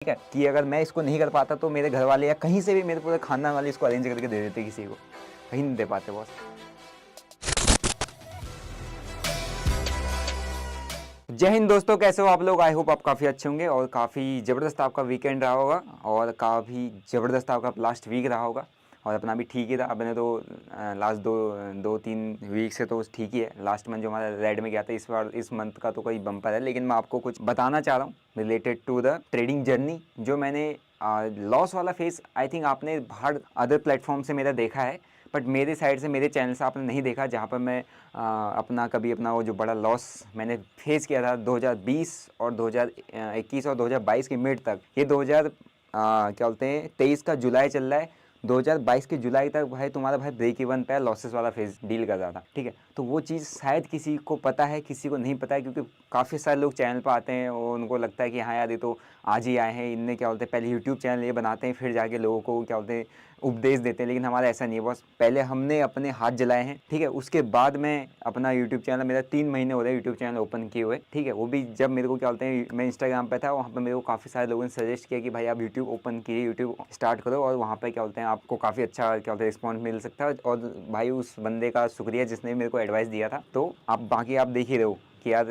ठीक है, कि अगर मैं इसको नहीं कर पाता तो मेरे घर वाले या कहीं से भी मेरे पूरे खानदान वाले इसको अरेंज करके दे देते किसी को, कहीं नहीं दे पाते बॉस। जय हिंद दोस्तों, कैसे हो आप लोग? आई होप आप काफ़ी अच्छे होंगे और काफ़ी ज़बरदस्त आपका वीकेंड रहा होगा और काफ़ी ज़बरदस्त आपका लास्ट वीक रहा होगा और अपना भी ठीक ही था। अपने तो लास्ट दो तीन वीक से तो ठीक ही है। लास्ट मंथ जो हमारा रेड में गया था, इस बार इस मंथ का तो कोई बम्पर है, लेकिन मैं आपको कुछ बताना चाह रहा हूँ related to the trading journey. जो मैंने लॉस वाला फेस आई थिंक आपने बाहर अदर प्लेटफॉर्म से मेरा देखा है, बट मेरे साइड से मेरे चैनल से आपने नहीं देखा, जहाँ पर मैं अपना वो जो बड़ा लॉस मैंने फेस किया था 2020 और 2021 और 2022 के मिड तक। ये 2000 क्या बोलते हैं 23 का जुलाई चल रहा है, 2022 के जुलाई तक भाई तुम्हारा भाई ब्रेक इवन पे लॉसेस वाला फेज डील कर रहा था। ठीक है, तो वो चीज़ शायद किसी को पता है, किसी को नहीं पता है, क्योंकि काफ़ी सारे लोग चैनल पर आते हैं और उनको लगता है कि हाँ यार ये तो आज ही आए हैं, इनने क्या बोलते हैं पहले यूट्यूब चैनल ये बनाते हैं फिर जाके लोगों को क्या बोलते हैं उपदेश देते हैं। लेकिन हमारा ऐसा नहीं है बॉस, पहले हमने अपने हाथ जलाए हैं। ठीक है, उसके बाद मैं अपना यूट्यूब चैनल, मेरा 3 महीने हो रहे यूट्यूब चैनल ओपन किए हुए। ठीक है, वो भी जब मेरे को क्या बोलते हैं मैं इंस्टाग्राम पे था, वहाँ पर मेरे को काफ़ी सारे लोगों ने सजेस्ट किया कि भाई आप यूट्यूब ओपन कीजिए, यूट्यूब स्टार्ट करो और वहाँ पर क्या बोलते हैं आपको काफ़ी अच्छा क्या बोलते हैं रिस्पॉन्स मिल सकता है। और भाई उस बंदे का शुक्रिया जिसने मेरे को एडवाइस दिया था। तो आप बाकी आप देख ही रहे हो कि यार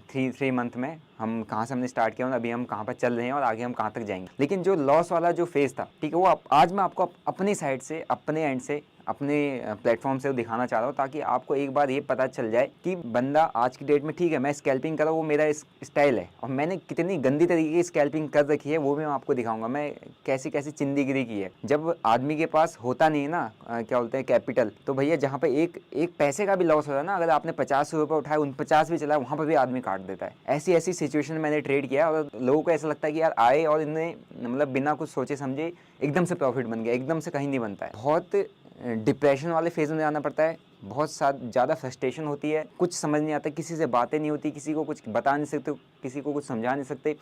थ्री मंथ में हम कहाँ से हमने स्टार्ट किया और अभी हम कहाँ पर चल रहे हैं और आगे हम कहाँ तक जाएंगे। लेकिन जो लॉस वाला जो फेज़ था, ठीक है, वो आज मैं आपको अपनी साइड से, अपने एंड से, अपने प्लेटफॉर्म से दिखाना चाह रहा हूँ, ताकि आपको एक बार ये पता चल जाए कि बंदा आज की डेट में, ठीक है मैं स्कैल्पिंग कर रहा हूँ, वो मेरा स्टाइल है और मैंने कितनी गंदी तरीके की स्कैल्पिंग कर रखी है वो भी मैं आपको दिखाऊंगा। मैं कैसी कैसी चिंदीगिरी की है। जब आदमी के पास होता नहीं है ना क्या बोलते हैं कैपिटल, तो भैया जहाँ पे एक पैसे का भी लॉस होता है ना, अगर आपने 50 रुपये उठाए 49 भी चला, वहाँ पर भी आदमी काट देता है। ऐसी ऐसी सिचुएशन में मैंने ट्रेड किया और लोगों को ऐसा लगता है कि यार आए और इन्हें मतलब बिना कुछ सोचे समझे एकदम से प्रॉफिट बन गया। एकदम से कहीं नहीं बनता है। बहुत डिप्रेशन वाले फेज़ में जाना पड़ता है, बहुत ज़्यादा फ्रस्ट्रेशन होती है, कुछ समझ नहीं आता, किसी से बातें नहीं होती, किसी को कुछ बता नहीं सकते, किसी को कुछ समझा नहीं सकते।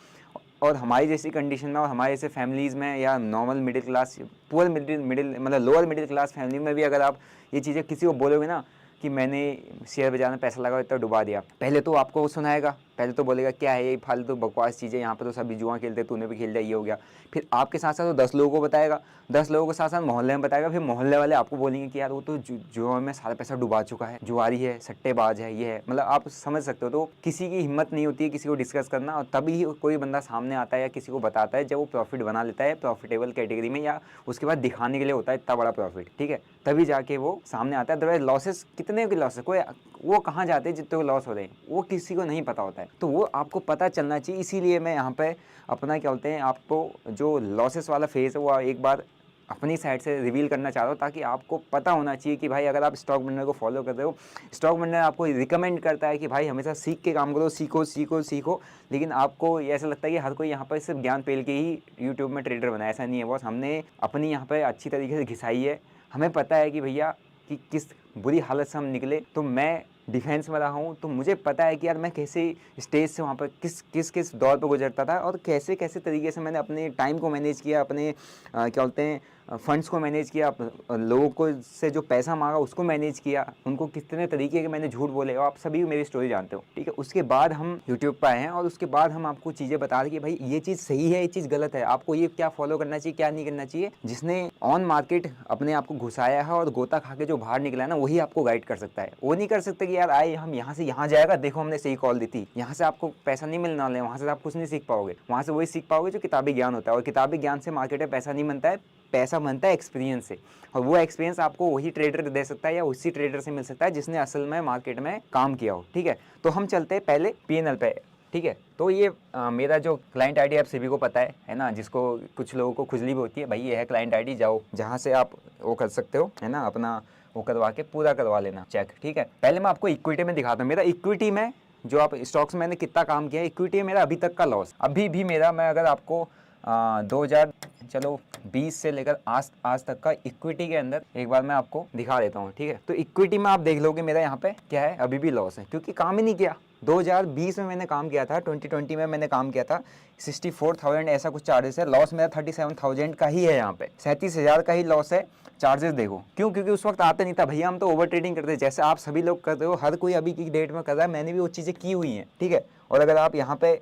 और हमारी जैसी कंडीशन में और हमारे जैसे फैमिलीज़ में या normal middle class, poor middle मतलब लोअर मिडिल क्लास फैमिली में भी अगर आप ये चीज़ें किसी को बोलोगे ना कि मैंने शेयर बाजार में पैसा लगा इतना डुबा दिया, पहले तो आपको वो सुनाएगा, पहले तो बोलेगा क्या है ये फालतू बकवास चीज़ें, यहाँ पे तो सभी जुआ खेलते, तूने भी खेल दिया, ये हो गया। फिर आपके साथ साथ वो 10 लोगों को बताएगा, 10 लोगों के साथ साथ मोहल्ले में बताएगा, फिर मोहल्ले वाले आपको बोलेंगे कि यार वो तो जुआ में सारा पैसा डुबा चुका है, जुआरी है, सट्टेबाज है, ये है। मतलब आप समझ सकते हो। तो किसी की हिम्मत नहीं होती है किसी को डिस्कस करना, और तभी कोई बंदा सामने आता है या किसी को बताता है जब वो प्रॉफिट बना लेता है प्रॉफिटेबल कैटेगरी में, या उसके बाद दिखाने के लिए होता है इतना बड़ा प्रॉफिट। ठीक है, तभी जाके वो सामने आता है। अदरवाइज लॉसेस कितने के लॉस है, कोई वो कहाँ जाते हैं जितने को लॉस हो रहे हैं, वो किसी को नहीं पता होता है। तो वो आपको पता चलना चाहिए। इसीलिए मैं यहाँ पे अपना क्या बोलते हैं आपको जो लॉसेस वाला फेज़ है वो एक बार अपनी साइड से रिवील करना चाह रहा हूँ, ताकि आपको पता होना चाहिए कि भाई अगर आप स्टॉक मार्केट को फॉलो कर रहे हो, स्टॉक मार्केट आपको रिकमेंड करता है कि भाई हमेशा सीख के काम करो, सीखो सीखो सीखो। लेकिन आपको ऐसा लगता है कि हर कोई यहाँ पर सिर्फ ज्ञान पेल के ही यूट्यूब में ट्रेडर बना है। ऐसा नहीं है बॉस, हमने अपनी यहाँ पर अच्छी तरीके से घिसाई है। हमें पता है कि भैया कि किस बुरी हालत से हम निकले। तो मैं डिफेंस में रहा हूँ, तो मुझे पता है कि यार मैं कैसे स्टेज से वहाँ पर किस दौर पर गुजरता था और कैसे कैसे तरीके से मैंने अपने टाइम को मैनेज किया, अपने क्या बोलते हैं फंड्स को मैनेज किया, लोगों को से जो पैसा मांगा उसको मैनेज किया, उनको कितने तरीके के मैंने झूठ बोले, और आप सभी मेरी स्टोरी जानते हो। ठीक है, उसके बाद हम यूट्यूब पर आए हैं और उसके बाद हम आपको चीज़ें बता रहे कि भाई ये चीज़ सही है, ये चीज़ गलत है, आपको ये क्या फॉलो करना चाहिए क्या नहीं करना चाहिए। जिसने ऑन मार्केट अपने आप को घुसाया है और गोता खा के जो बाहर निकला है ना, वही आपको गाइड कर सकता है। वो नहीं कर सकता कि यार आए हम यहाँ से यहाँ जाएगा, देखो हमने सही कॉल दी थी, यहाँ से आपको पैसा नहीं मिलने वाला है, वहाँ से आप कुछ नहीं सीख पाओगे। वहाँ से वही सीख पाओगे जो किताबी ज्ञान होता है, और किताबी ज्ञान से मार्केट में पैसा नहीं बनता है, पैसा बनता है एक्सपीरियंस से। और वो एक्सपीरियंस आपको वही ट्रेडर दे सकता है या उसी ट्रेडर से मिल सकता है जिसने असल में मार्केट में काम किया हो। ठीक है, तो हम चलते हैं पहले पीएनएल पे। ठीक है, तो ये मेरा जो क्लाइंट आईडी आप सभी को पता है ना, जिसको कुछ लोगों को खुजली भी होती है, भाई ये है क्लाइंट आईडी, जाओ जहाँ से आप वो कर सकते हो, है ना, अपना वो करवा के पूरा करवा लेना चेक। ठीक है, पहले मैं आपको इक्विटी में दिखाता हूँ। मेरा इक्विटी में जो आप स्टॉक्स में मैंने कितना काम किया, इक्विटी में मेरा अभी तक का लॉस अभी भी मेरा, मैं अगर आपको 2020 से लेकर आज तक का इक्विटी के अंदर एक बार मैं आपको दिखा देता हूँ। ठीक है, तो इक्विटी में आप देख लोगे मेरा यहाँ पे क्या है, अभी भी लॉस है, क्योंकि काम ही नहीं किया। 2020 में मैंने काम किया था, 2020 में मैंने काम किया था, 64,000 ऐसा कुछ चार्जेस है। लॉस मेरा 37,000 का ही है, यहाँ पे 37,000 का ही लॉस है। चार्जेस देखो क्यों, क्योंकि उस वक्त आता नहीं था भैया, हम तो ओवर ट्रेडिंग करते जैसे आप सभी लोग करते हो, हर कोई अभी की डेट में कर रहा है, मैंने भी वो चीज़ें की हुई हैं। ठीक है, और अगर आप यहाँ पे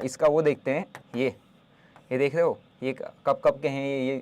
इसका वो देखते हैं, ये देख रहे हो, ये कब कब के हैं ये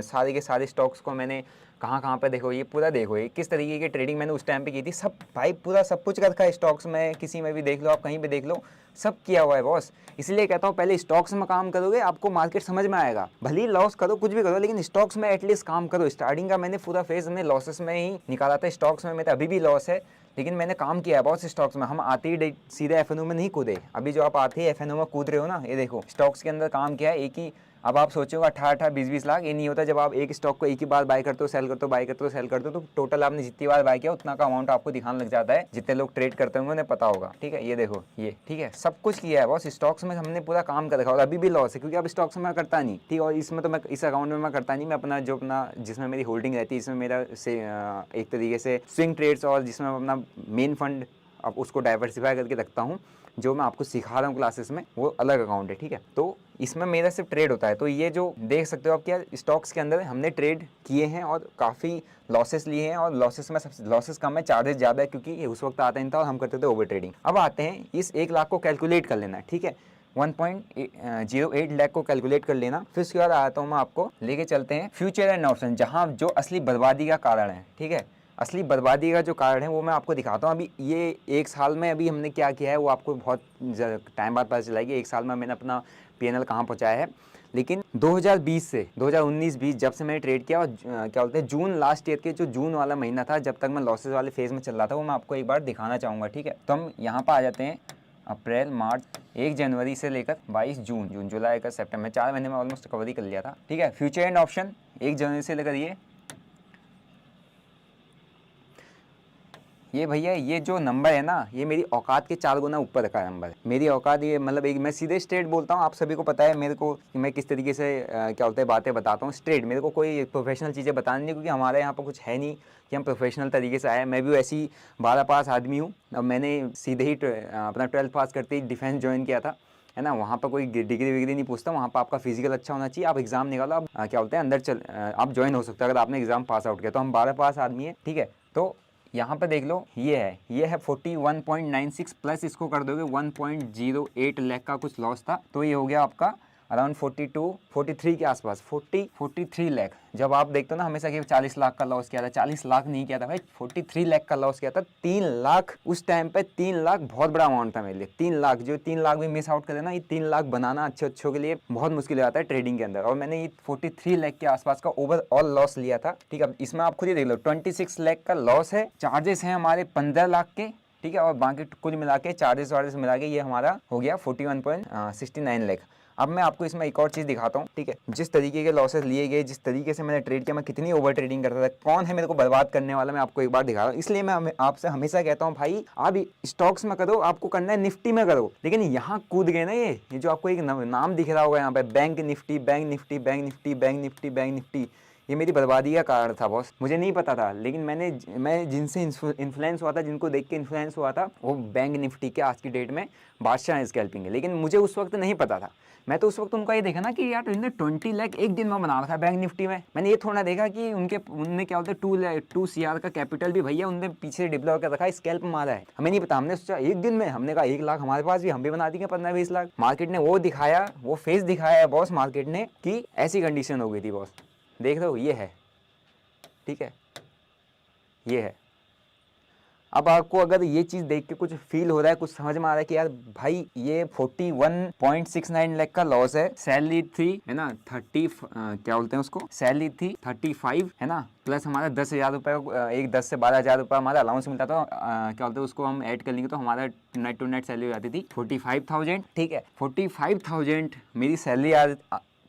सारे के सारे स्टॉक्स को मैंने कहाँ कहाँ पे देखो, ये पूरा देखो ये किस तरीके की ट्रेडिंग मैंने उस टाइम पे की थी। सब भाई पूरा सब कुछ रखा है स्टॉक्स में, किसी में भी देख लो आप, कहीं पे देख लो, सब किया हुआ है बॉस। इसलिए कहता हूँ पहले स्टॉक्स में काम करोगे आपको मार्केट समझ में आएगा। भले ही लॉस करो, कुछ भी करो, लेकिन स्टॉक्स में एटलीस्ट काम करो। स्टार्टिंग का मैंने पूरा फेज हमने लॉसेस में ही निकाला था। स्टॉक्स में मेरा अभी भी लॉस है, लेकिन मैंने काम किया है बहुत स्टॉक्स में। हम आते ही सीधे एफएनओ में नहीं कूदे। अभी जो आप आते ही एफएनओ में कूद रहे हो ना, ये देखो स्टॉक्स के अंदर काम किया है एक ही। अब आप सोचोगे 18-18, 20-20 लाख, ये नहीं होता। जब आप एक स्टॉक को एक ही बार बाय करते हो, सेल करते हो, बाय करते हो, सेल करते हो, तो टोटल आपने जितनी बार बाय किया उतना का अमाउंट आपको दिखाने लग जाता है। जितने लोग ट्रेड करते होंगे उन्हें पता होगा, ठीक है। ये देखो ये, ठीक है, सब कुछ किया है बॉस। स्टॉक्स में हमने पूरा काम कर रखा और अभी भी लॉस है, क्योंकि अब स्टॉक्स में मैं करता नहीं, ठीक है। और इसमें तो मैं इस अकाउंट में मैं करता नहीं। मैं अपना जो अपना जिसमें मेरी होल्डिंग रहती है, इसमें मेरा से एक तरीके से स्विंग ट्रेड्स, और जिसमें अपना मेन फंड अब उसको डाइवर्सिफाई करके रखता हूँ। जो मैं आपको सिखा रहा हूँ क्लासेस में, वो अलग अकाउंट है, ठीक है। तो इसमें मेरा सिर्फ ट्रेड होता है। तो ये जो देख सकते हो आप, क्या स्टॉक्स के अंदर हमने ट्रेड किए हैं और काफ़ी लॉसेस लिए हैं। और लॉसेस में सबसे लॉसेस कम है, चार्जेस ज़्यादा है, क्योंकि ये उस वक्त आता नहीं था और हम करते थे ओवर ट्रेडिंग। अब आते हैं इस 1 लाख को कैलकुलेट कर लेना है, ठीक है। 1.08 लाख को कैलकुलेट कर लेना। फिर उसके बाद आता हूँ मैं आपको लेके चलते हैं फ्यूचर एंड ऑप्शन, जहाँ जो असली बर्बादी का कारण है, ठीक है। असली बर्बादी का जो कारण है वो मैं आपको दिखाता हूँ। अभी ये 1 साल में अभी हमने क्या किया है वो आपको बहुत टाइम बाद पता चलेगी। 1 साल में मैंने अपना PNL कहाँ पहुँचाया है। लेकिन 2020 से 2019-20 जब से मैंने ट्रेड किया, और क्या बोलते हैं जून लास्ट ईयर के जो जून वाला महीना था, जब तक मैं लॉसेस वाले फेज़ में चल रहा था, वो मैं आपको एक बार दिखाना चाहूँगा, ठीक है। तो हम यहाँ पर आ जाते हैं। अप्रैल, मार्च, 1 जनवरी से लेकर 22 जून, जुलाई, अगस्त, सितंबर, 4 महीने में ऑलमोस्ट कवर ही कर लिया था, ठीक है। फ्यूचर एंड ऑप्शन 1 जनवरी से लेकर ये भैया, ये जो नंबर है ना, ये मेरी औकात के 4 गुना ऊपर का नंबर है। मेरी औकात ये मतलब एक, मैं सीधे स्ट्रेट बोलता हूँ, आप सभी को पता है मेरे को कि मैं किस तरीके से क्या बोलते हैं बातें बताता हूँ स्ट्रेट। मेरे को कोई प्रोफेशनल चीज़ें बतानी नहीं, क्योंकि हमारे यहाँ पर कुछ है नहीं कि हम प्रोफेशनल तरीके से आए। मैं भी ऐसी 12 पास आदमी हूँ। अब मैंने सीधे ही अपना 12th पास करते ही डिफेंस ज्वाइन किया था, है ना। वहाँ पर कोई डिग्री विग्री नहीं पूछता, वहाँ पर आपका फिजिकल अच्छा होना चाहिए। आप एग्जाम निकालो, आप क्या बोलते हैं अंदर आप ज्वाइन हो सकते हो अगर आपने एग्जाम पास आउट किया। तो हम 12 पास आदमी है, ठीक है। तो यहाँ पे देख लो, ये है 41.96 प्लस इसको कर दोगे 1.08 लाख का कुछ लॉस था, तो ये हो गया आपका अराउंड 43 के आसपास, 43 लाख। जब आप देखते हो ना हमेशा कि 40 लाख का लॉस किया था, 40 लाख नहीं किया था भाई, 43 लाख का लॉस किया था। 3 लाख उस टाइम पे, 3 लाख बहुत बड़ा अमाउंट था मेरे लिए। 3 लाख, जो 3 लाख भी मिस आउट करे ना, ये 3 लाख बनाना अच्छे के लिए बहुत मुश्किल हो जाता है ट्रेडिंग के अंदर। और मैंने ये 43 लाख के आसपास का ओवरऑल लॉस लिया था, ठीक है। इसमें आप खुद ही देख लो, 26 लाख का लॉस है। चार्जेस हैं हमारे 15 लाख के, ठीक है। और बाकी कुल मिला के चार्जेस वार्जेस मिला के ये हमारा हो गया 41.69 लाख। अब मैं आपको इसमें एक और चीज़ दिखाता हूँ, ठीक है। जिस तरीके के लॉसेस लिए गए, जिस तरीके से मैंने ट्रेड किया, मैं कितनी ओवर ट्रेडिंग करता था, कौन है मेरे को बर्बाद करने वाला, मैं आपको एक बार दिखा रहा हूँ। इसलिए मैं आपसे हमेशा कहता हूँ भाई, आप स्टॉक्स में करो, आपको करना है निफ्टी में करो। लेकिन यहाँ कूद गए ना, ये जो आपको एक नाम दिख रहा होगा यहाँ पे, bank Nifty, bank Nifty, bank Nifty, bank Nifty, bank Nifty, ये मेरी बर्बादी का कारण था बॉस। मुझे नहीं पता था, लेकिन मैं जिनसे इन्फ्लुएंस हुआ था, जिनको देख के इन्फ्लुएंस हुआ था, वो बैंक निफ्टी के आज की डेट में बादशाह स्कैल्पिंग है। लेकिन मुझे उस वक्त नहीं पता था। मैं तो उस वक्त उनका ये देखा ना कि यार इन्होंने 20 लाख एक दिन में बना रखा है बैंक निफ्टी में। मैंने ये थोड़ा देखा कि उनने क्या बोलते हैं 2 CR का कैपिटल भी भैया उनने पीछे डिप्लॉय कर रखा है, स्कैल्प मारा है। हमें नहीं पता, हमने सोचा एक दिन में, हमने कहा 1 लाख हमारे पास भी, हम भी बना देंगे 15-20 लाख। मार्केट ने वो दिखाया, वो फेस दिखाया है बॉस मार्केट ने, कि ऐसी कंडीशन हो गई थी बॉस। देख रहे हो, ये है, ठीक है, ये है। अब आपको अगर ये चीज़ देख के कुछ फील हो रहा है, कुछ समझ में आ रहा है कि यार भाई ये 41.69 लाख का लॉस है। सैलरी थी, है ना, 30 क्या बोलते हैं उसको, सैलरी थी 35, है ना, प्लस हमारा 10,000 रुपये, एक 10 से 12,000 रुपये हमारा अलाउंस मिलता था। क्या बोलते हैं उसको, हम ऐड कर लेंगे तो हमारा नेट टू नेट सैलरी हो जाती थी 45,000, ठीक है। 45,000 मेरी सैलरी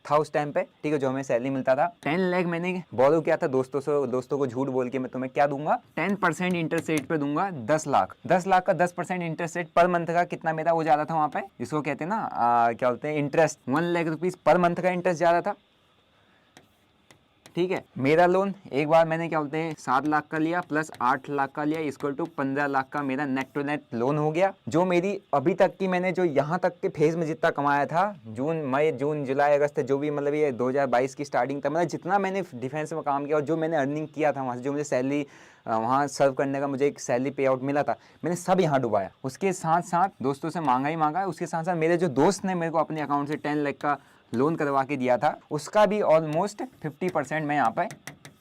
था उस टाइम पे, ठीक है, जो हमें सैलरी मिलता था। 10 लाख मैंने बोलो किया था दोस्तों को झूठ बोल के, मैं तुम्हें क्या दूंगा, 10% इंटरेस्ट रेट पे दूंगा 10 लाख। 10 लाख का 10% इंटरेस्ट रेट पर मंथ का कितना मेरा वो ज्यादा था वहाँ पे, जिसको कहते हैं ना क्या बोलते हैं interest, 1 lakh rupees per month का इंटरेस्ट ज्यादा था, ठीक है। मेरा लोन एक बार मैंने क्या बोलते हैं 7 लाख का लिया, प्लस 8 लाख का लिया, इक्वल टू 15 लाख का मेरा नेट टू नेट लोन हो गया। जो मेरी अभी तक की मैंने जो यहाँ तक के फेज में जितना कमाया था, मई जून जुलाई अगस्त, जो भी मतलब ये 2022 की स्टार्टिंग तक, मतलब जितना मैंने डिफेंस में काम किया और जो मैंने अर्निंग किया था वहाँ से, जो मुझे सैलरी वहाँ सर्व करने का मुझे एक सैलरी पे आउट मिला था, मैंने सब यहाँ डुबाया। उसके साथ साथ दोस्तों से मांगा ही मांगा, उसके साथ साथ मेरे जो दोस्त ने मेरे को अपने अकाउंट से 10 लाख का लोन करवा के दिया था उसका भी ऑलमोस्ट 50% मैं यहाँ पे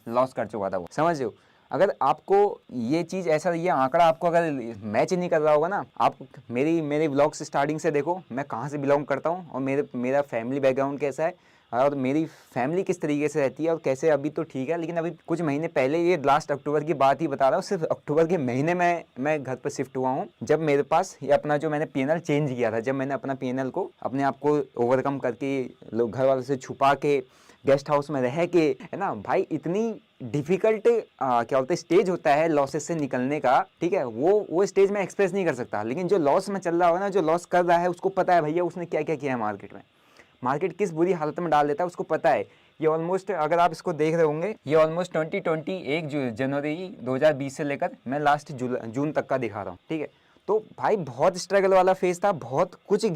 लॉस कर चुका था। वो समझ रहे हो? अगर आपको ये चीज़ ऐसा, ये आंकड़ा आपको अगर मैच नहीं कर रहा होगा ना, आप मेरे व्लॉग्स स्टार्टिंग से देखो, मैं कहाँ से बिलोंग करता हूँ और मेरा फैमिली बैकग्राउंड कैसा है और मेरी फैमिली किस तरीके से रहती है और कैसे। अभी तो ठीक है, लेकिन अभी कुछ महीने पहले, ये लास्ट अक्टूबर की बात ही बता रहा हूँ, सिर्फ अक्टूबर के महीने में मैं घर पर शिफ्ट हुआ हूँ, जब मेरे पास ये अपना जो मैंने पीएनएल चेंज किया था, जब मैंने अपना पीएनएल को अपने आप को ओवरकम करके, लोग घर वालों से छुपा के, गेस्ट हाउस में रह के, है ना भाई, इतनी डिफ़िकल्ट क्या बोलते हैं स्टेज होता है लॉसेस से निकलने का, ठीक है, वो स्टेज में एक्सप्रेस नहीं कर सकता। लेकिन जो लॉस में चल रहा होगा ना, जो लॉस कर रहा है, उसको पता है भैया उसने क्या क्या किया है मार्केट में, मार्केट किस बुरी हालत में डाल देता है, उसको पता है। ये ऑलमोस्ट, अगर आप इसको देख रहे होंगे, ये ऑलमोस्ट 2021 जनवरी 2020 से लेकर मैं लास्ट जून तक का दिखा रहा हूँ, ठीक है। तो भाई बहुत स्ट्रगल वाला फेज था, बहुत कुछ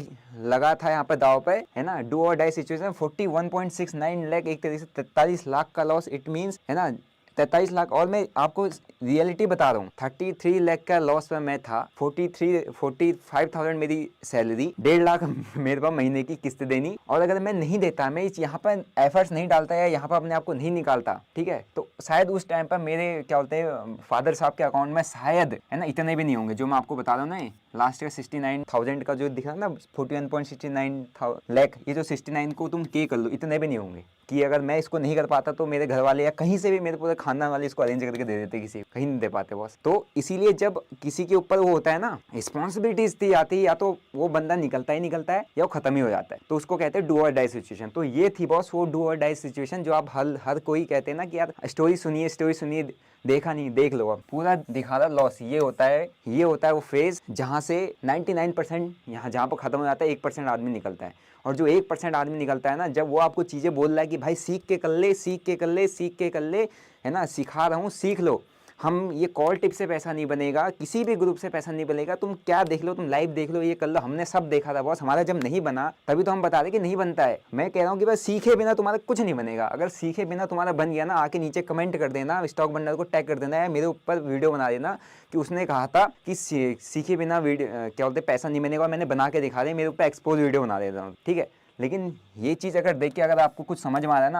लगा था यहाँ पे दाव पे, है ना, डू और डाई सिचुएशन। 41.69 लाख, एक तरीके से 43 लाख का लॉस, इट मीन्स, है ना, 43 लाख। और मैं आपको रियलिटी बता रहा हूँ, 33 लाख का लॉस में मैं था, 45,000 मेरी सैलरी, 1.5 लाख मेरे पास महीने की किस्त देनी। और अगर मैं नहीं देता, मैं यहाँ पर एफर्ट्स नहीं डालता या यहाँ पर अपने आप को नहीं निकालता, ठीक है, तो शायद उस टाइम पर मेरे क्या बोलते हैं फादर साहब के अकाउंट में शायद, है ना, इतने भी नहीं होंगे जो मैं आपको बता रहा हूँ ना। लास्ट ईयर 69,000 का जो दिखा ना, 41.69 लाख, ये जो 69 को तुम के कर लो, इतने भी नहीं होंगे कि अगर मैं इसको नहीं कर पाता तो मेरे घर वाले या कहीं से भी मेरे पूरे खानदान वाले इसको अरेंज करके दे देते, किसी कहीं नहीं दे पाते बॉस। तो इसीलिए जब किसी के ऊपर वो होता है ना, रिस्पॉन्सिबिलिटीज दी आती है, या तो वो बंदा निकलता ही निकलता है या वो खत्म ही हो जाता है, तो उसको कहते हैं डू और डाई सिचुएशन। तो ये थी बॉस वो डू और डाई सिचुएशन, जो आप हर कोई कहते हैं ना कि यार स्टोरी सुनिए, देखा नहीं, देख लो, अब पूरा दिखा रहा लॉस। ये होता है वो फेज जहाँ से 99% यहाँ जहाँ पर खत्म हो जाता है, 1% आदमी निकलता है। और जो 1% आदमी निकलता है ना, जब वो आपको चीज़ें बोल रहा है कि भाई सीख के कर ले, है ना, सिखा रहा हूँ, सीख लो। हम ये कॉल टिप से पैसा नहीं बनेगा, किसी भी ग्रुप से पैसा नहीं बनेगा, तुम क्या देख लो, तुम लाइव देख लो, ये कर लो, हमने सब देखा था बॉस। हमारा जब नहीं बना तभी तो हम बता रहे कि नहीं बनता है। मैं कह रहा हूँ कि बस सीखे बिना तुम्हारा कुछ नहीं बनेगा। अगर सीखे बिना तुम्हारा बन गया ना, आके नीचे कमेंट कर देना, स्टॉक बंडल को टैग कर देना या मेरे ऊपर वीडियो बना देना कि उसने कहा था कि सीखे बिना वीडियो क्या बोलते पैसा नहीं बनेगा, मैंने बना के दिखा दिया, मेरे ऊपर एक्सपोज वीडियो बना देता हूँ, ठीक है। लेकिन ये चीज़ अगर देख के अगर आपको कुछ समझ में आ रहा है ना,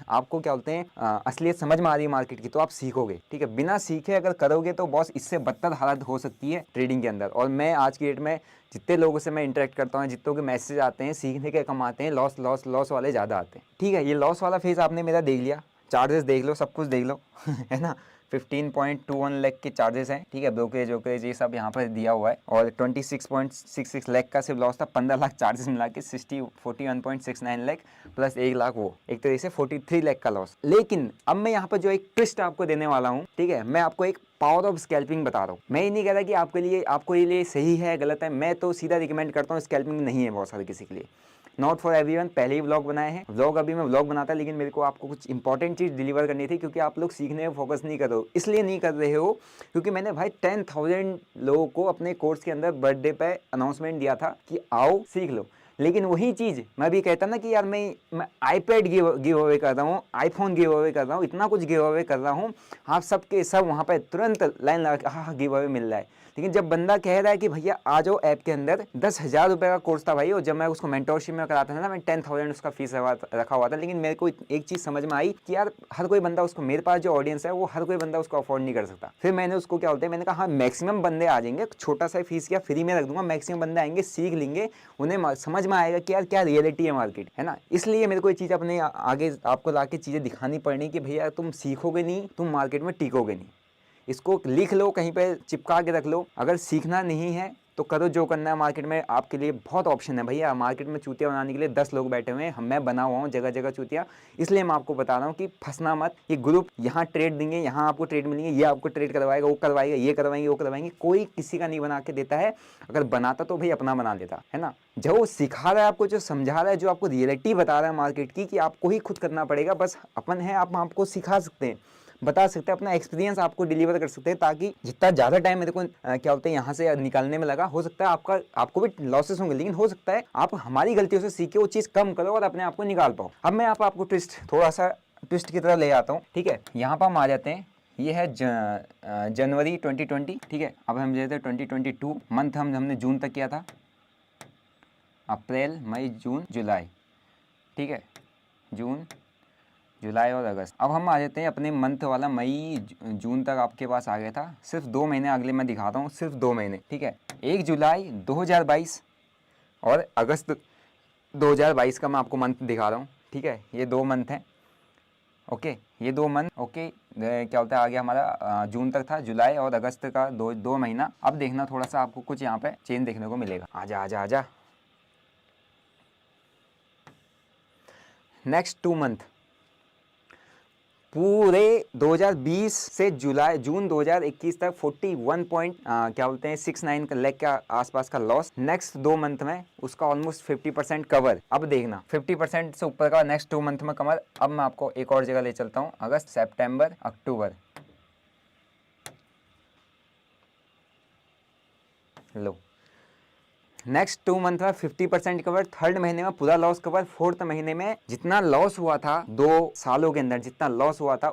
आपको क्या बोलते हैं असलियत समझ में आ रही है मार्केट की, तो आप सीखोगे, ठीक है। बिना सीखे अगर करोगे तो बॉस इससे बदतर हालत हो सकती है ट्रेडिंग के अंदर। और मैं आज की डेट में जितने लोगों से मैं इंटरेक्ट करता हूँ, जितनों के मैसेज आते हैं सीखने के कम आते हैं, लॉस वाले ज़्यादा आते हैं, ठीक है। ये लॉस वाला फेज़ आपने मेरा देख लिया, चार्जेस देख लो, सब कुछ देख लो है ना। 15.21 लाख के चार्जेस हैं, ठीक है, ब्रोकरेज ये सब यहाँ पर दिया हुआ है। और 26.66 लाख का सिर्फ लॉस था, 15 लाख चार्जेस मिला के 41.69 लाख प्लस 1 लाख, वो एक तरीके से 43 लाख का लॉस। लेकिन अब मैं यहाँ पर जो एक ट्विस्ट आपको देने वाला हूँ, ठीक है, मैं आपको एक पावर ऑफ स्कैल्पिंग बता रहा हूँ। मैं ये नहीं कह रहा कि आपको ये लिए सही है गलत है, मैं तो सीधा रिकमेंड करता हूँ, स्कैल्पिंग नहीं है बहुत सारे किसी के लिए, नॉट फॉर एवरीवन। पहले ही व्लॉग बनाए हैं, व्लॉग अभी मैं व्लॉग बनाता, लेकिन मेरे को आपको कुछ इंपॉर्टेंट चीज़ डिलीवर करनी थी, क्योंकि आप लोग सीखने में फोकस नहीं कर रहे हो। इसलिए नहीं कर रहे हो क्योंकि मैंने भाई 10,000 लोगों को अपने कोर्स के अंदर बर्थडे पे अनाउंसमेंट दिया था कि आओ सीख लो। लेकिन वही चीज़ मैं भी कहता ना कि यार मैं आईपैड गिव अवे कर रहा हूँ, आईफोन गिव अवे कर रहा हूँ, इतना कुछ गिव अवे कर रहा हूँ, आप सबके सब वहाँ पर तुरंत लाइन लगा के हाँ गिव अवे मिल रहा है। लेकिन जब बंदा कह रहा है कि भैया आ जाओ ऐप के अंदर, 10,000 रुपये का कोर्स था भाई, और जब मैं उसको मेंटोरशिप में कराता था ना, मैं 10,000 उसका फीस रखा हुआ था। लेकिन मेरे को एक चीज़ समझ में आई कि यार हर कोई बंदा उसको, मेरे पास जो ऑडियंस है वो हर कोई बंदा उसको अफोर्ड नहीं कर सकता। फिर मैंने उसको क्या बोलते हैं, मैंने कहा हाँ मैक्सिमम बंदे आ जाएंगे, छोटा सा फीस क्या फ्री में रख दूंगा, मैक्सिमम बंदे आएंगे, सीख लेंगे, उन्हें समझ में आएगा कि यार क्या रियलिटी है मार्केट, है ना। इसलिए मेरे को ये चीज़ अपने आगे आपको ला के चीज़ें दिखानी पड़नी कि भैया तुम सीखोगे नहीं, तुम मार्केट में टिकोगे नहीं। इसको लिख लो, कहीं पे चिपका के रख लो। अगर सीखना नहीं है तो करो जो करना है, मार्केट में आपके लिए बहुत ऑप्शन है भैया। मार्केट में चूतिया बनाने के लिए 10 लोग बैठे हुए हैं, मैं बना हुआ हूँ जगह जगह चूतिया। इसलिए मैं आपको बता रहा हूँ कि फंसना मत। ये ग्रुप यहाँ ट्रेड देंगे, यहाँ आपको ट्रेड मिलेंगे, ये आपको ट्रेड करवाएगा, वो करवाएगा, ये करवाएंगे, वो करवाएंगे, कोई किसी का नहीं बना के देता है। अगर बनाता तो भाई अपना बना लेता, है ना। जो सिखा रहा है आपको, जो समझा रहा है, जो आपको रियलिटी बता रहा है मार्केट की कि आपको ही खुद करना पड़ेगा, बस अपन है, आप आपको सिखा सकते हैं, बता सकते हैं, अपना एक्सपीरियंस आपको डिलीवर कर सकते हैं, ताकि जितना ज़्यादा टाइम मेरे को क्या बोलते हैं यहाँ से निकालने में लगा, हो सकता है आपको भी लॉसेस होंगे, लेकिन हो सकता है आप हमारी गलतियों से सीखे वो चीज़ कम करो और अपने आप को निकाल पाओ। अब मैं आपको थोड़ा सा ट्विस्ट की तरह ले आता हूँ, ठीक है। यहाँ पर हम आ जाते हैं, ये है जनवरी 2020, ठीक है। अब हम जाते हैं 2022 मंथ, हमने जून तक किया था, अप्रैल मई जून जुलाई, ठीक है, जून, जुलाई और अगस्त। अब हम आ जाते हैं अपने मंथ वाला, मई जून तक आपके पास आ गया था। सिर्फ 2 महीने अगले मैं दिखाता हूँ, सिर्फ 2 महीने, ठीक है। 1 जुलाई 2022 और अगस्त 2022 का मैं आपको मंथ दिखा रहा हूँ, ठीक है। ये 2 मंथ हैं, ओके, ये 2 मंथ, ओके। क्या होता है, आ गया हमारा जून तक था, जुलाई और अगस्त का दो महीना। अब देखना थोड़ा सा आपको कुछ यहाँ पे चेंज देखने को मिलेगा। आजा आजा आजा। नेक्स्ट 2 मंथ पूरे 2020 से जून 2021 तक 41 पॉइंट क्या बोलते हैं 69 लाख के आसपास का लॉस। नेक्स्ट 2 मंथ में उसका ऑलमोस्ट 50% कवर। अब देखना 50% से ऊपर का नेक्स्ट 2 मंथ में कवर। अब मैं आपको एक और जगह ले चलता हूँ, अगस्त, सितंबर, अक्टूबर। लो, नेक्स्ट 2 मंथ में 50% कवर, थर्ड महीने में पूरा लॉस कवर, फोर्थ महीने में जितना लॉस हुआ था 2 सालों के अंदर, जितना लॉस हुआ था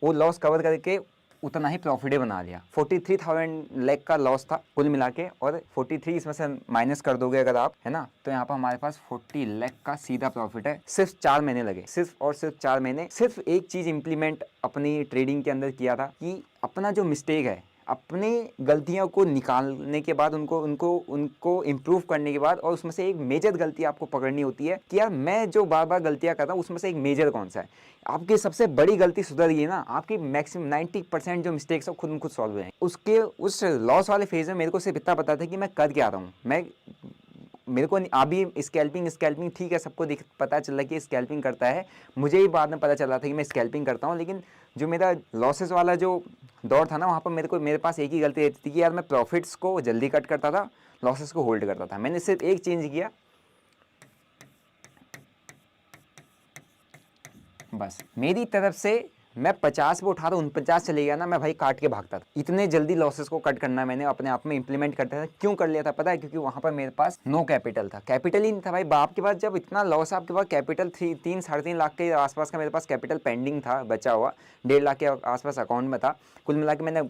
वो लॉस कवर करके उतना ही प्रॉफिट बना लिया। 43,000 लाख का लॉस था कुल मिला के, और 43 इसमें से माइनस कर दोगे अगर आप, है ना, तो यहाँ पर हमारे पास 40 लाख का सीधा प्रॉफिट है। सिर्फ 4 महीने लगे, सिर्फ और सिर्फ 4 महीने। सिर्फ एक चीज इंप्लीमेंट अपनी ट्रेडिंग के अंदर किया था कि अपना जो मिस्टेक है, अपनी गलतियों को निकालने के बाद, उनको इम्प्रूव करने के बाद, और उसमें से एक मेजर गलती आपको पकड़नी होती है कि यार मैं जो बार बार गलतियां करता हूँ उसमें से एक मेजर कौन सा है। आपकी सबसे बड़ी गलती सुधर गई ना, आपकी मैक्सिमम 90% जो मिस्टेक्स है खुद सॉल्व हो जाएंगे। उसके उस लॉस वाले फेज में मेरे को सिर्फ इतना पता था कि मैं कर क्या रहा हूँ। मेरे को अभी स्कैल्पिंग ठीक है, सबको पता चल रहा है कि स्कैल्पिंग करता है, मुझे ही बाद में पता चला था कि मैं स्कैल्पिंग करता हूँ। लेकिन जो मेरा लॉसेस वाला जो दौर था ना, वहाँ पर मेरे पास एक ही गलती रहती थी कि यार मैं प्रॉफिट्स को जल्दी कट करता था, लॉसेस को होल्ड करता था। मैंने सिर्फ एक चेंज किया, बस मेरी तरफ से मैं 50 पे उठा था, 49 चले गया ना, मैं भाई काट के भागता था। इतने जल्दी लॉसेस को कट करना मैंने अपने आप में इंप्लीमेंट करता था। क्यों कर लिया था पता है? क्योंकि वहाँ पर मेरे पास नो कैपिटल था, कैपिटल ही नहीं था भाई। बाप के पास जब इतना लॉस है, आपके पास कैपिटल 3-3.5 लाख के आसपास का मेरे पास कैपिटल पेंडिंग था, बचा हुआ 1.5 लाख के आसपास अकाउंट में था। कुल मिला के मैंने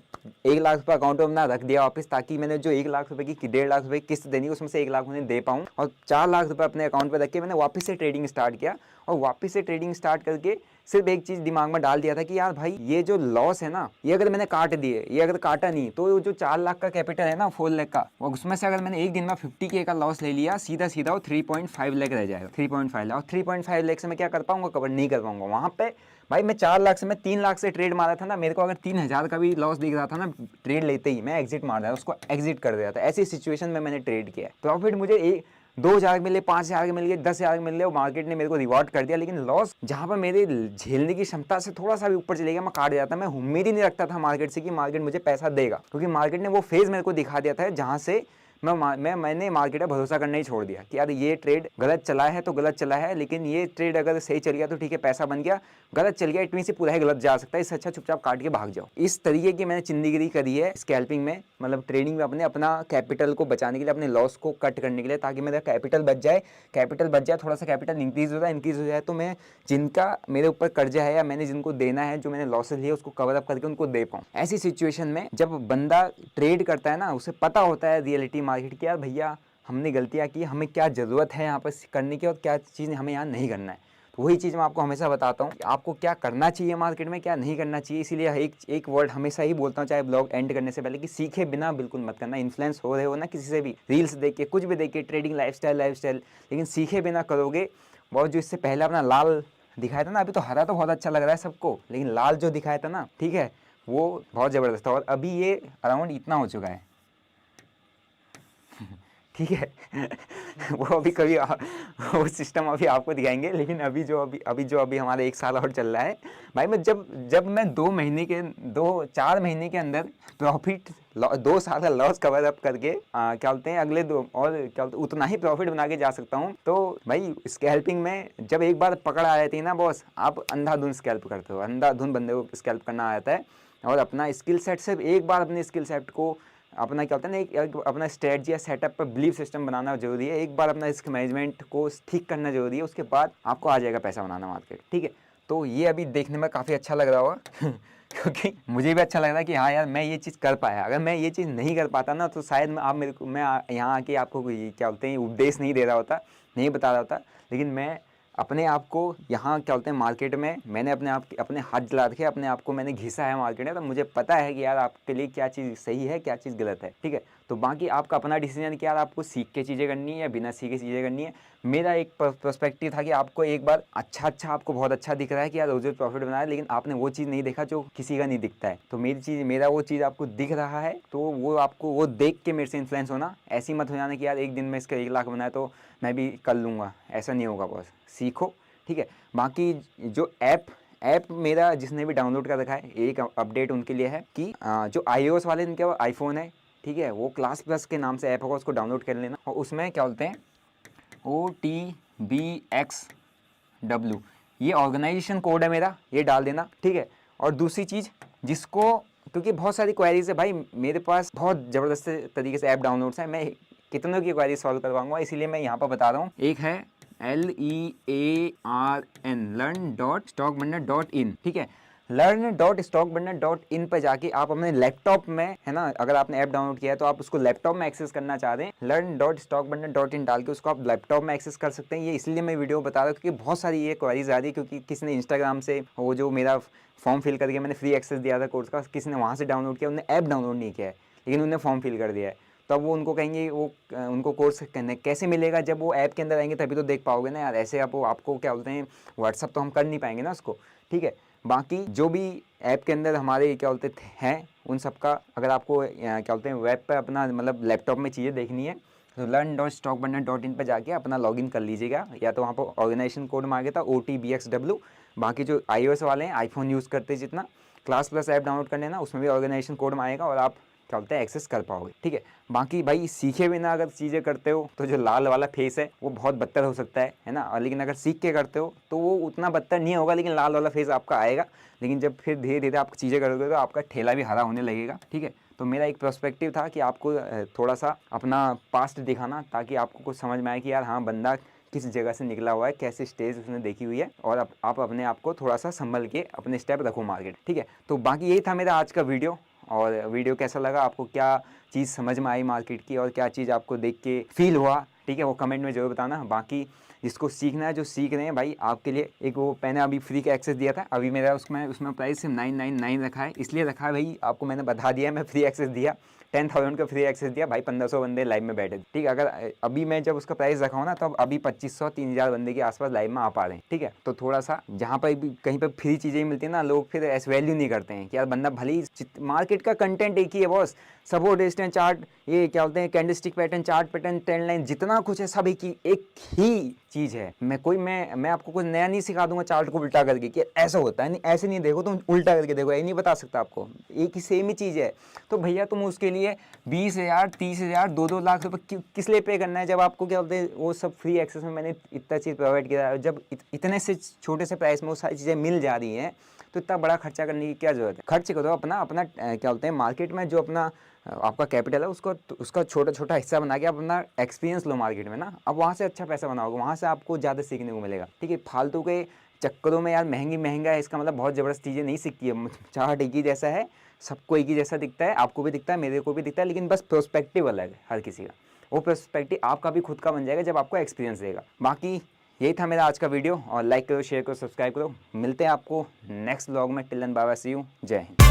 1 लाख रुपये अकाउंट में अपना रख दिया वापस, ताकि मैंने जो 1 लाख रुपये की 1.5 लाख रुपये किस्त देनी, उसमें से 1 लाख उन्हें दे पाऊँ, और 4 लाख रुपये अपने अकाउंट पर रख के मैंने वापस से ट्रेडिंग स्टार्ट किया। और वापस से ट्रेडिंग स्टार्ट करके सिर्फ एक चीज दिमाग में डाल दिया था कि यार भाई ये जो लॉस है ना, ये अगर मैंने काट दिए, ये अगर काटा नहीं, तो जो 4 लाख का कैपिटल है ना, 4 लाख का, उसमें से अगर मैंने एक दिन में 50K का लॉस ले लिया, सीधा सीधा वो 3.5 लाख रह जाएगा। 3.5 लाख, और 3.5 लाख से मैं क्या कर पाऊंगा? कवर नहीं कर पाऊंगा। वहां पे भाई मैं 4 लाख से, मैं 3 लाख से ट्रेड मारा था ना, मेरे को अगर 3,000 का भी लॉस दिख रहा था ना, ट्रेड लेते ही मैं एग्जिट मार रहा था, उसको एग्जिट कर दिया था। ऐसी सिचुएशन में मैंने ट्रेड किया। प्रॉफिट मुझे 2,000 मिले, 5,000 मिल गए, 10,000 मिल गए, और मार्केट ने मेरे को रिवॉर्ड कर दिया। लेकिन लॉस जहां पर मेरे झेलने की क्षमता से थोड़ा सा भी ऊपर चले गया, मैं काट जाता। मैं उम्मीद ही नहीं रखता था मार्केट से कि मार्केट मुझे पैसा देगा, क्योंकि मार्केट ने वो फेज मेरे को दिखा दिया था जहां से मैंने मार्केट पर भरोसा करना ही छोड़ दिया कि यार ये ट्रेड गलत चला है तो गलत चला है, लेकिन ये ट्रेड अगर सही चल गया तो ठीक है, पैसा बन गया। गलत चल गया, इट मीन से पूरा ही गलत जा सकता है, इससे अच्छा चुपचाप काट के भाग जाओ। इस तरीके की मैंने चिंदीगिरी करी है स्कैल्पिंग में, मतलब ट्रेडिंग में, अपना कैपिटल को बचाने के लिए, अपने लॉस को कट करने के लिए, ताकि मेरा कैपिटल बच जाए। थोड़ा सा कैपिटल इंक्रीज हो जाए तो मैं जिनका मेरे ऊपर कर्जा है, या मैंने जिनको देना है, जो मैंने लॉसेस लिए, उसको कवर अप करके उनको दे पाऊँ। ऐसी सिचुएशन में जब बंदा ट्रेड करता है ना, उसे पता होता है रियलिटी मार्केट की, यार भैया हमने गलतियां की, हमें क्या ज़रूरत है यहाँ पर करने की, और क्या चीज़ हमें यहाँ नहीं करना है। तो वही चीज़ मैं आपको हमेशा बताता हूँ, आपको क्या करना चाहिए मार्केट में, क्या नहीं करना चाहिए। इसीलिए एक वर्ड हमेशा ही बोलता हूँ, चाहे ब्लॉग एंड करने से पहले, कि सीखे बिना बिल्कुल मत करना। इन्फ्लुएंस हो रहे हो ना किसी से भी, रील्स देख के, कुछ भी देख के, ट्रेडिंग लाइफस्टाइल, लेकिन सीखे बिना करोगे। बहुत जो इससे पहले अपना लाल दिखाया था ना, अभी तो हरा तो बहुत अच्छा लग रहा है सबको, लेकिन लाल जो दिखाया था ना, ठीक है, वो बहुत ज़बरदस्त था। और अभी ये अराउंड इतना हो चुका है, ठीक है। वो अभी कभी वो सिस्टम अभी आपको दिखाएंगे, लेकिन अभी जो अभी हमारा 1 साल और चल रहा है भाई, मैं जब मैं 4 महीने के अंदर प्रॉफिट 2 साल का लॉस कवर अप करके क्या बोलते हैं अगले 2 और क्या बोलते उतना ही प्रॉफिट बना के जा सकता हूँ। तो भाई स्कैल्पिंग में जब एक बार पकड़ आ जाती है ना बॉस, आप अंधाधुंध स्कैल्प करते हो, अंधाधुंध बंदे को स्कैल्प करना आता है। और अपना स्किल सेट से एक बार अपने स्किल सेट को अपना क्या होता है ना, एक अपना स्ट्रेटजी या सेटअप पर बिलीफ सिस्टम बनाना जरूरी है। एक बार अपना रिस्क मैनेजमेंट को ठीक करना जरूरी है, उसके बाद आपको आ जाएगा पैसा बनाना मार्केट, ठीक है। तो ये अभी देखने में काफ़ी अच्छा लग रहा होगा क्योंकि मुझे भी अच्छा लग रहा है कि हाँ यार मैं ये चीज़ कर पाया। अगर मैं ये चीज़ नहीं कर पाता ना, तो शायद मैं यहाँ आके आपको क्या बोलते हैं उपदेश नहीं दे रहा होता, नहीं बता रहा होता। लेकिन मैं अपने आप को यहाँ क्या बोलते हैं मार्केट में मैंने अपने हाथ जला रखे, अपने आप को मैंने घिसा है मार्केट में, तो मुझे पता है कि यार आपके लिए क्या चीज़ सही है क्या चीज़ गलत है, ठीक है। तो बाकी आपका अपना डिसीजन कि यार आपको सीख के चीज़ें करनी है या बिना सीखे चीज़ें करनी है। मेरा एक पर्सपेक्टिव था कि आपको एक बार अच्छा आपको बहुत अच्छा दिख रहा है कि यार रोज़ प्रॉफिट बना है, लेकिन आपने वो चीज़ नहीं देखा जो किसी का नहीं दिखता है। तो मेरा वो चीज़ आपको दिख रहा है, तो वो आपको वो देख के मेरे से इन्फ्लुएंस होना। ऐसी मत हो जाना कि यार एक दिन में इसका 1 लाख बनाया तो मैं भी कर लूँगा, ऐसा नहीं होगा बॉस। सीखो, ठीक है। बाकी जो ऐप मेरा जिसने भी डाउनलोड कर रखा है, एक अपडेट उनके लिए है कि जो iOS वाले इनके आईफोन है, ठीक है, वो क्लास प्लस के नाम से ऐप होगा, उसको डाउनलोड कर लेना। और उसमें क्या बोलते हैं OTBXW, ये ऑर्गेनाइजेशन कोड है मेरा, ये डाल देना, ठीक है। और दूसरी चीज़ जिसको, क्योंकि बहुत सारी क्वेरीज है भाई मेरे पास, बहुत ज़बरदस्त तरीके से ऐप डाउनलोड्स हैं, मैं कितनों की क्वेरी सॉल्व करवाऊंगा, इसीलिए मैं यहाँ पर बता रहा हूँ। एक है learn.stockbundler.in, ठीक है। learn.stockbundler.in पर जाके आप अपने लैपटॉप में, है ना, अगर आपने ऐप डाउनलोड किया है तो आप उसको लैपटॉप में एक्सेस करना चाह रहे हैं, learn.stockbundler.in डाल के उसको आप लैपटॉप में एक्सेस कर सकते हैं। ये इसलिए मैं वीडियो बता रहा हूँ क्योंकि बहुत सारी ये क्वेरीज आ रही है, क्योंकि किसी ने इंस्टाग्राम से वो जो मेरा फॉर्म फिल करके मैंने फ्री एक्सेस दिया था कोर्स का, किसी ने वहाँ से डाउनलोड किया, उन्होंने ऐप डाउनलोड नहीं किया है लेकिन उन्होंने फॉर्म फिल कर दिया है। तो अब वो उनको कहेंगे वो उनको कोर्स कैसे मिलेगा, जब वो ऐप के अंदर आएंगे तभी तो देख पाओगे ना यार। ऐसे आपको क्या बोलते हैं व्हाट्सअप तो हम कर नहीं पाएंगे ना उसको, ठीक है। बाकी जो भी ऐप के अंदर हमारे क्या बोलते हैं उन सब का, अगर आपको क्या बोलते हैं वेब पर अपना मतलब लैपटॉप में चीज़ें देखनी है तो learn.stockbundler.in पर जाके अपना लॉगिन कर लीजिएगा, या तो वहाँ पर ऑर्गेनाइजेशन कोड मांगे था OTBXW। बाकी जो iOS वाले हैं, आईफोन यूज़ करते हैं, जितना क्लास प्लस ऐप डाउनलोड करने ना, उसमें भी ऑर्गेनाइजेशन कोड मांगेगा और आप क्या बोलते हैं एक्सेस कर पाओगे, ठीक है। बाकी भाई सीखे बिना अगर चीज़ें करते हो तो जो लाल वाला फेस है वो बहुत बदतर हो सकता है ना, और लेकिन अगर सीख के करते हो तो वो उतना बदतर नहीं होगा, लेकिन लाल वाला फेस आपका आएगा। लेकिन जब फिर धीरे धीरे आप चीज़ें करोगे तो आपका ठेला भी हरा होने लगेगा, ठीक है। तो मेरा एक पर्सपेक्टिव था कि आपको थोड़ा सा अपना पास्ट दिखाना, ताकि आपको कुछ समझ में आए कि यार हाँ बंदा किस जगह से निकला हुआ है, कैसे स्टेज उसने देखी हुई है, और आप अपने आप को थोड़ा सा संभल के अपने स्टेप रखो मार्केट, ठीक है। तो बाकी यही था मेरा आज का वीडियो। और वीडियो कैसा लगा, आपको क्या चीज़ समझ में आई मार्केट की, और क्या चीज़ आपको देख के फील हुआ, ठीक है, वो कमेंट में ज़रूर बताना। बाकी जिसको सीखना है, जो सीख रहे हैं भाई, आपके लिए एक वो मैंने अभी फ्री का एक्सेस दिया था, अभी मेरा उसमें प्राइस सिर्फ 999 रखा है, इसलिए रखा है भाई, आपको मैंने बता दिया, मैं फ्री एक्सेस दिया 10,000 का फ्री एक्सेस दिया भाई, 1500 बंदे लाइव में बैठे, ठीक है। अगर अभी मैं जब उसका प्राइस रखा हूँ ना, तो अभी 2500-3000 बंदे के आसपास लाइव में आ पा रहे हैं, ठीक है। तो थोड़ा सा जहाँ पर भी कहीं पर फ्री चीज़ें मिलती है ना, लोग फिर ऐसे वैल्यू नहीं करते हैं कि यार बंदा भले ही, मार्केट का कंटेंट एक ही है बॉस, सपोर्ट रेजिस्टेंस चार्ट, ये क्या बोलते हैं candlestick pattern, chart pattern, trend line, जितना कुछ है सब एक ही चीज़ है। मैं आपको कुछ नया नहीं सिखा दूंगा चार्ट को उल्टा करके कि ऐसा होता है, नहीं ऐसे नहीं देखो, तुम उल्टा करके देखो, ये नहीं बता सकता आपको, एक ही सेम ही चीज़ है। तो भैया तुम उसके लिए 20,000 30,000 2-2 लाख रुपये किस लिए पे करना है, जब आपको क्या बोलते हैं वो सब फ्री एक्सेस में मैंने इतना चीज़ प्रोवाइड किया है। जब इतने से छोटे से प्राइस में वो सारी चीज़ें मिल जा रही हैं, तो इतना बड़ा खर्चा करने की क्या ज़रूरत है। खर्च करो अपना क्या बोलते हैं मार्केट में जो अपना आपका कैपिटल है उसका छोटा छोटा हिस्सा बना के आप अपना एक्सपीरियंस लो मार्केट में ना, अब वहाँ से अच्छा पैसा बनाओगे, वहाँ से आपको ज़्यादा सीखने को मिलेगा, ठीक है। फालतू के चक्करों में यार महंगा है, इसका मतलब बहुत ज़बरदस्त चीज़ें नहीं सीखती है। चार्ट एक ही जैसा है, सबको एक ही जैसा दिखता है, आपको भी दिखता है, मेरे को भी दिखता है, लेकिन बस पर्सपेक्टिव अलग है हर किसी का। वो पर्सपेक्टिव आपका भी खुद का बन जाएगा जब आपको एक्सपीरियंस रहेगा। बाकी यही था मेरा आज का वीडियो, और लाइक करो, शेयर करो, सब्सक्राइब करो। मिलते हैं आपको नेक्स्ट व्लॉग में। Till then bye bye, see you, जय हिंद।